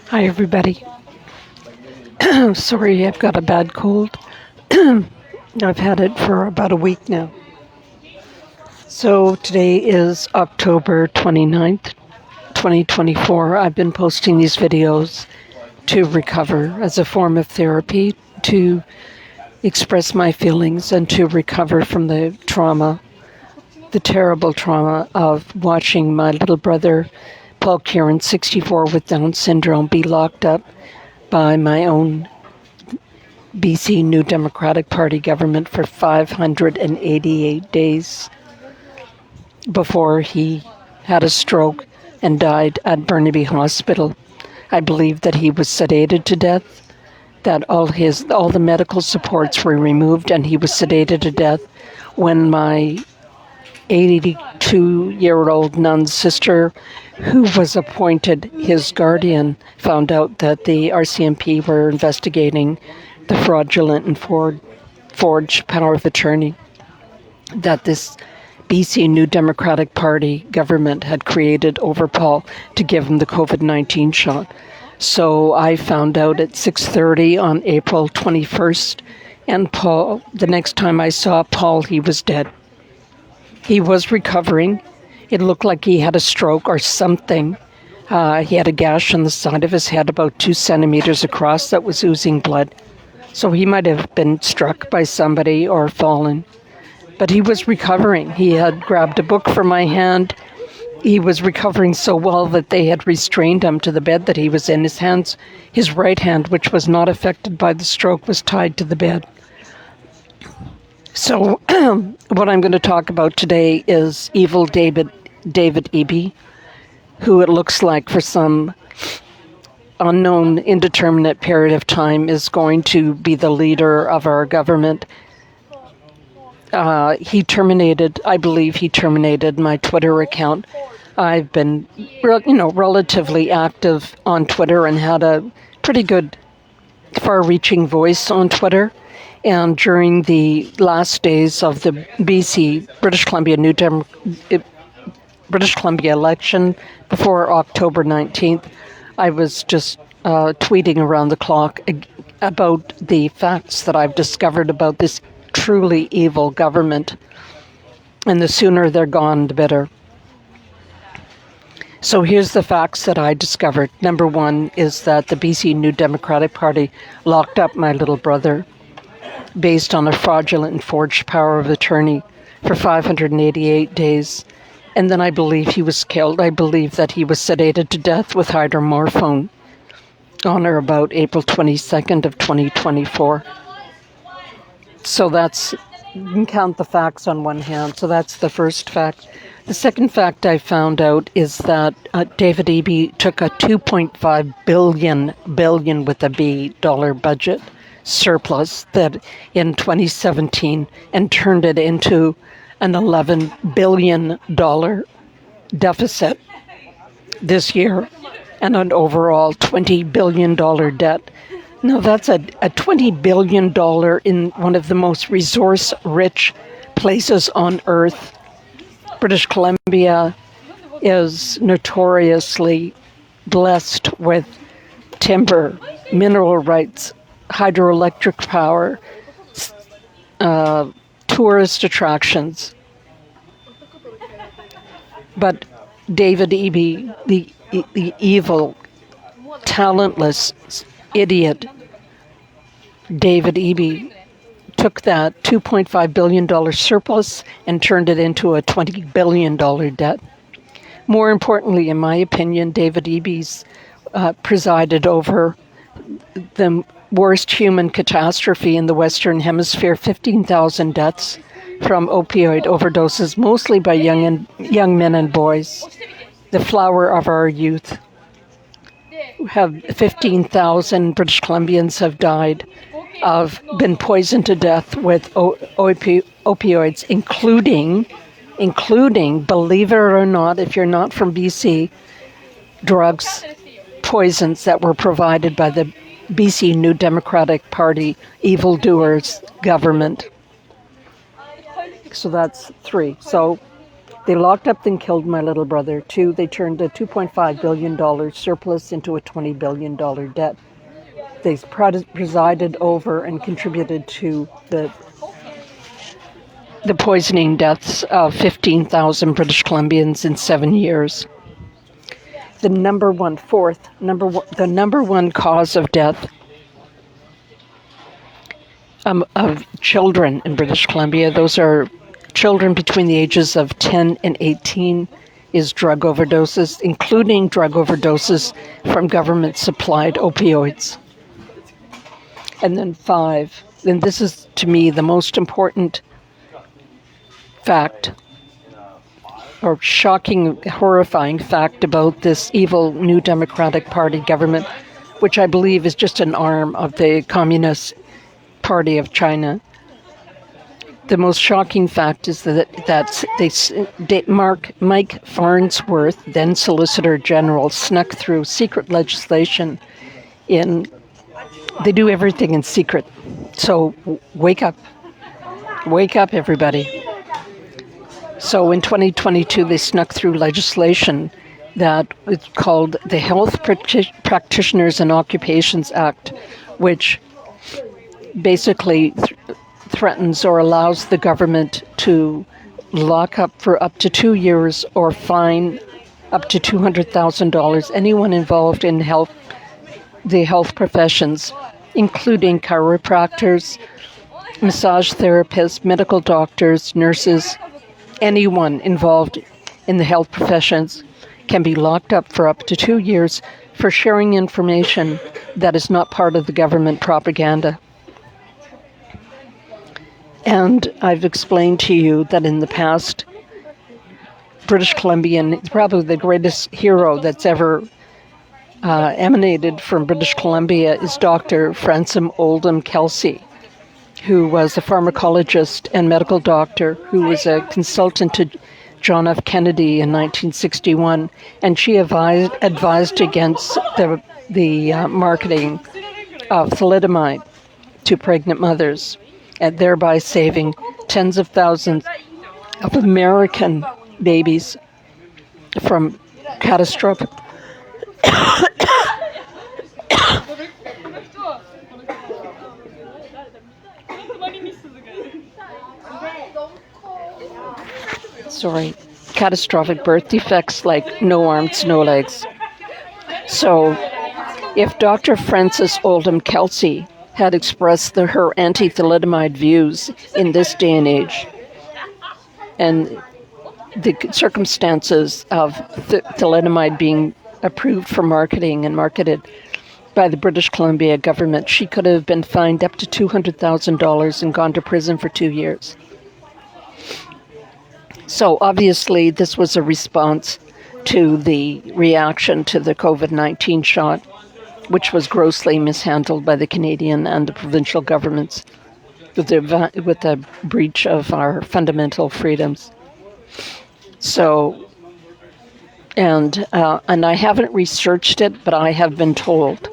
Hi, everybody. Sorry, I've got a bad cold. I've had it for about a week now. So today is October 29th, 2024. I've been posting these videos to recover as a form of therapy, to express my feelings and to recover from the trauma, the terrible trauma of watching my little brother, Paul Kierans, 64, with Down syndrome, be locked up by my own BC New Democratic Party government for 588 days before he had a stroke and died at Burnaby Hospital. I believe that he was sedated to death, that all the medical supports were removed, and he was sedated to death when my 82-year-old nun's sister, who was appointed his guardian, found out that the RCMP were investigating the fraudulent and forged power of attorney that this BC New Democratic Party government had created over Paul to give him the COVID-19 shot. So I found out at 6:30 on April 21st, and Paul, the next time I saw Paul, he was dead. He was recovering. It looked like he had a stroke or something. He had a gash on the side of his head about 2 centimeters across that was oozing blood. So he might have been struck by somebody or fallen. But he was recovering. He had grabbed a book from my hand. He was recovering so well that they had restrained him to the bed that he was in. His right hand, which was not affected by the stroke, was tied to the bed. So what I'm going to talk about today is evil David Eby, who it looks like for some unknown, indeterminate period of time is going to be the leader of our government. I believe he terminated my Twitter account. I've been, relatively active on Twitter and had a pretty good, far-reaching voice on Twitter. And during the last days of the British Columbia election before October 19th, I was just tweeting around the clock about the facts that I've discovered about this truly evil government. And the sooner they're gone, the better. So here's the facts that I discovered. Number one is that the BC New Democratic Party locked up my little brother based on a fraudulent and forged power of attorney for 588 days. And then I believe he was killed. I believe that he was sedated to death with hydromorphone on or about April 22nd of 2024. So you can count the facts on one hand. So that's the first fact. The second fact I found out is that David Eby took a $2.5 billion with a B dollar budget surplus that in 2017 and turned it into an $11 billion deficit this year and an overall $20 billion debt. Now that's a $20 billion in one of the most resource-rich places on earth. British Columbia is notoriously blessed with timber, mineral rights, hydroelectric power, tourist attractions. But David Eby, the evil, talentless idiot, David Eby, took that $2.5 billion surplus and turned it into a $20 billion debt. More importantly, in my opinion, David Eby's presided over the worst human catastrophe in the Western Hemisphere, 15,000 deaths from opioid overdoses, mostly by young men and boys, the flower of our youth. 15,000 British Columbians have died, been poisoned to death with opioids, including, believe it or not, if you're not from BC, drugs, poisons that were provided by the BC New Democratic Party evildoers government. So that's 3. So They locked up and killed my little brother. 2, they turned a $2.5 billion surplus into a $20 billion debt. They presided over and contributed to the poisoning deaths of 15,000 British Columbians in 7 years. The number one cause of death of children in British Columbia, those are children between the ages of 10 and 18, is drug overdoses, including drug overdoses from government-supplied opioids. And then 5, and this is to me the most important fact, or shocking, horrifying fact about this evil New Democratic Party government, which I believe is just an arm of the Communist Party of China. The most shocking fact is that Mike Farnsworth, then Solicitor General, snuck through secret legislation they do everything in secret. So wake up, everybody. So in 2022, they snuck through legislation that is called the Health Practitioners and Occupations Act, which basically threatens or allows the government to lock up for up to 2 years or fine up to $200,000 anyone involved in the health professions, including chiropractors, massage therapists, medical doctors, nurses. Anyone involved in the health professions can be locked up for up to 2 years for sharing information that is not part of the government propaganda. And I've explained to you that in the past, British Columbian, probably the greatest hero that's ever emanated from British Columbia, is Dr. Francim Oldham Kelsey, who was a pharmacologist and medical doctor who was a consultant to John F. Kennedy in 1961, and she advised against the marketing of thalidomide to pregnant mothers, and thereby saving tens of thousands of American babies from catastrophic catastrophic birth defects like no arms, no legs. So if Dr. Frances Oldham Kelsey had expressed her anti-thalidomide views in this day and age, and the circumstances of thalidomide being approved for marketing and marketed by the British Columbia government, she could have been fined up to $200,000 and gone to prison for 2 years. So obviously this was a response to the reaction to the COVID-19 shot, which was grossly mishandled by the Canadian and the provincial governments with the breach of our fundamental freedoms. So, and I haven't researched it, but I have been told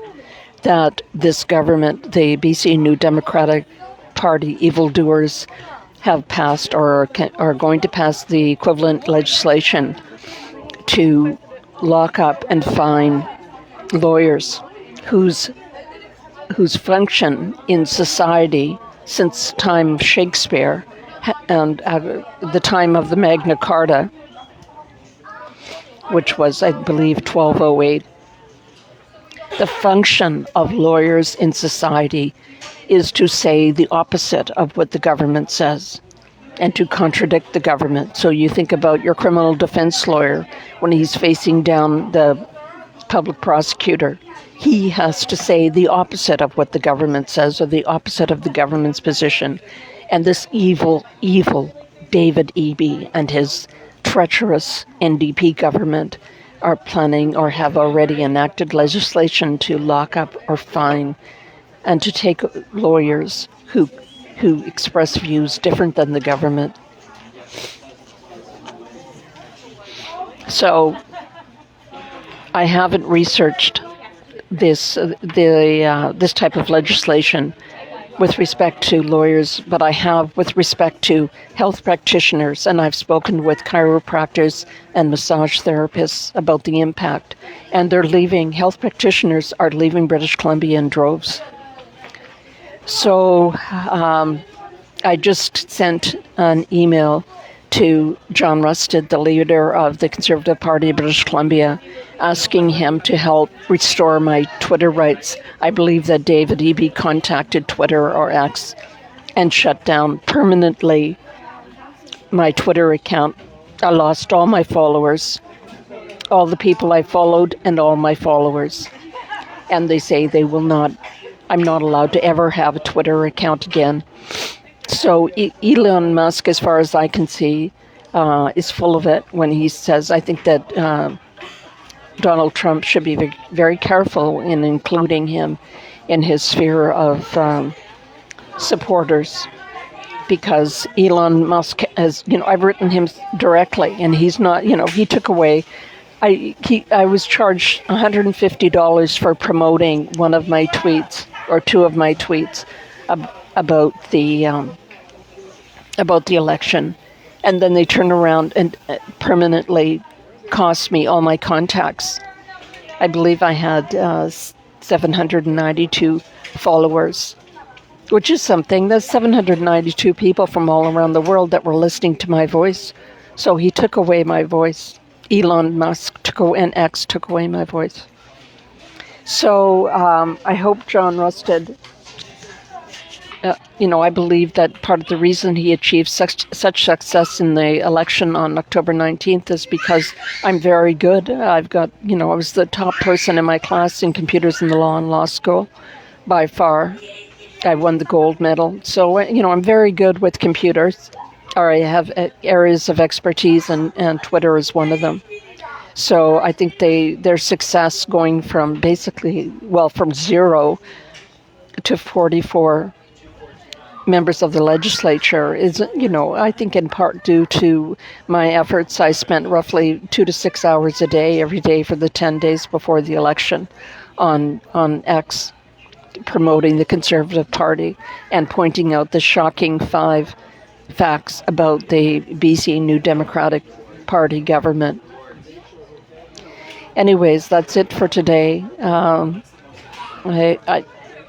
that this government, the BC New Democratic Party evildoers, have passed or are going to pass the equivalent legislation to lock up and fine lawyers whose function in society since time of Shakespeare and the time of the Magna Carta, which was, I believe, 1208, the function of lawyers in society is to say the opposite of what the government says and to contradict the government. So you think about your criminal defense lawyer when he's facing down the public prosecutor. He has to say the opposite of what the government says or the opposite of the government's position. And this evil, evil David Eby and his treacherous NDP government are planning or have already enacted legislation to lock up or fine and to take lawyers who express views different than the government. So I haven't researched this type of legislation, with respect to lawyers, but I have with respect to health practitioners, and I've spoken with chiropractors and massage therapists about the impact. And they're leaving, health practitioners are leaving British Columbia in droves. So I just sent an email to John Rusted, the leader of the Conservative Party of British Columbia, asking him to help restore my Twitter rights. I believe that David Eby contacted Twitter or X and shut down permanently my Twitter account. I lost all my followers, all the people I followed and all my followers. And they say I'm not allowed to ever have a Twitter account again. So Elon Musk, as far as I can see, is full of it when he says, I think that Donald Trump should be very, very careful in including him in his sphere of supporters, because Elon Musk has, I've written him directly, and he's not, he took away, I was charged $150 for promoting one of my tweets, or two of my tweets, about the election, and then they turn around and permanently cost me all my contacts. I believe I had 792 followers, which is something. There's 792 people from all around the world that were listening to my voice. So he took away my voice. Elon Musk and X took away my voice. So I hope John Rusted, I believe that part of the reason he achieved such success in the election on October 19th is because I'm very good. I've got, I was the top person in my class in computers in the law and law school by far. I won the gold medal. So, I'm very good with computers, or I have areas of expertise, and Twitter is one of them. So I think their success going from from 0 to 44 members of the legislature is, I think in part due to my efforts. I spent roughly 2 to 6 hours a day, every day for the 10 days before the election on X, promoting the Conservative Party and pointing out the shocking 5 facts about the BC New Democratic Party government. Anyways, that's it for today.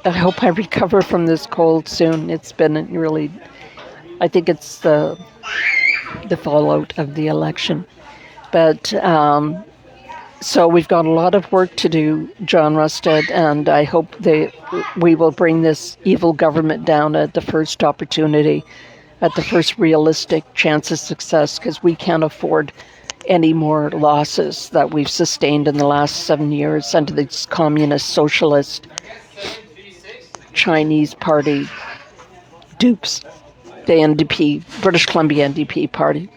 I hope I recover from this cold soon. It's been really, I think it's the fallout of the election. But so we've got a lot of work to do, John Rusted, and I hope we will bring this evil government down at the first opportunity, at the first realistic chance of success, because we can't afford any more losses that we've sustained in the last 7 years under this communist, socialist, Chinese party dupes, the NDP, British Columbia NDP party.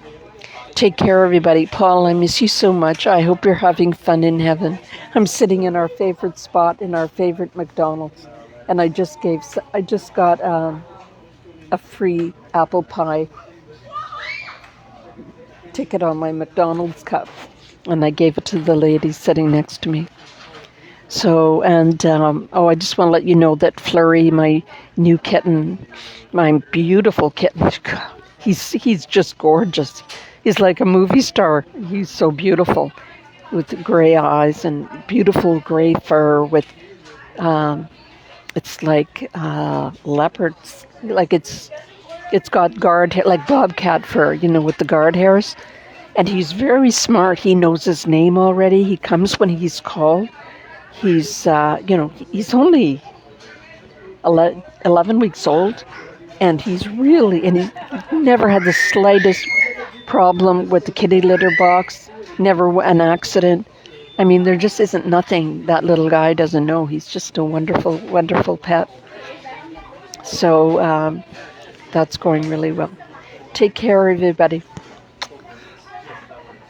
Take care, everybody. Paul, I miss you so much. I hope you're having fun in heaven. I'm sitting in our favorite spot in our favorite McDonald's, and I just got a free apple pie ticket on my McDonald's cup, and I gave it to the lady sitting next to me. So, and I just want to let you know that Flurry, my new kitten, my beautiful kitten, he's just gorgeous. He's like a movie star. He's so beautiful, with gray eyes and beautiful gray fur with, it's like leopards, like it's got guard hair, like bobcat fur, with the guard hairs. And he's very smart. He knows his name already. He comes when he's called. He's, he's only 11 weeks old, and he's never had the slightest problem with the kitty litter box, never an accident. I mean, there just isn't nothing that little guy doesn't know. He's just a wonderful, wonderful pet. So that's going really well. Take care, everybody.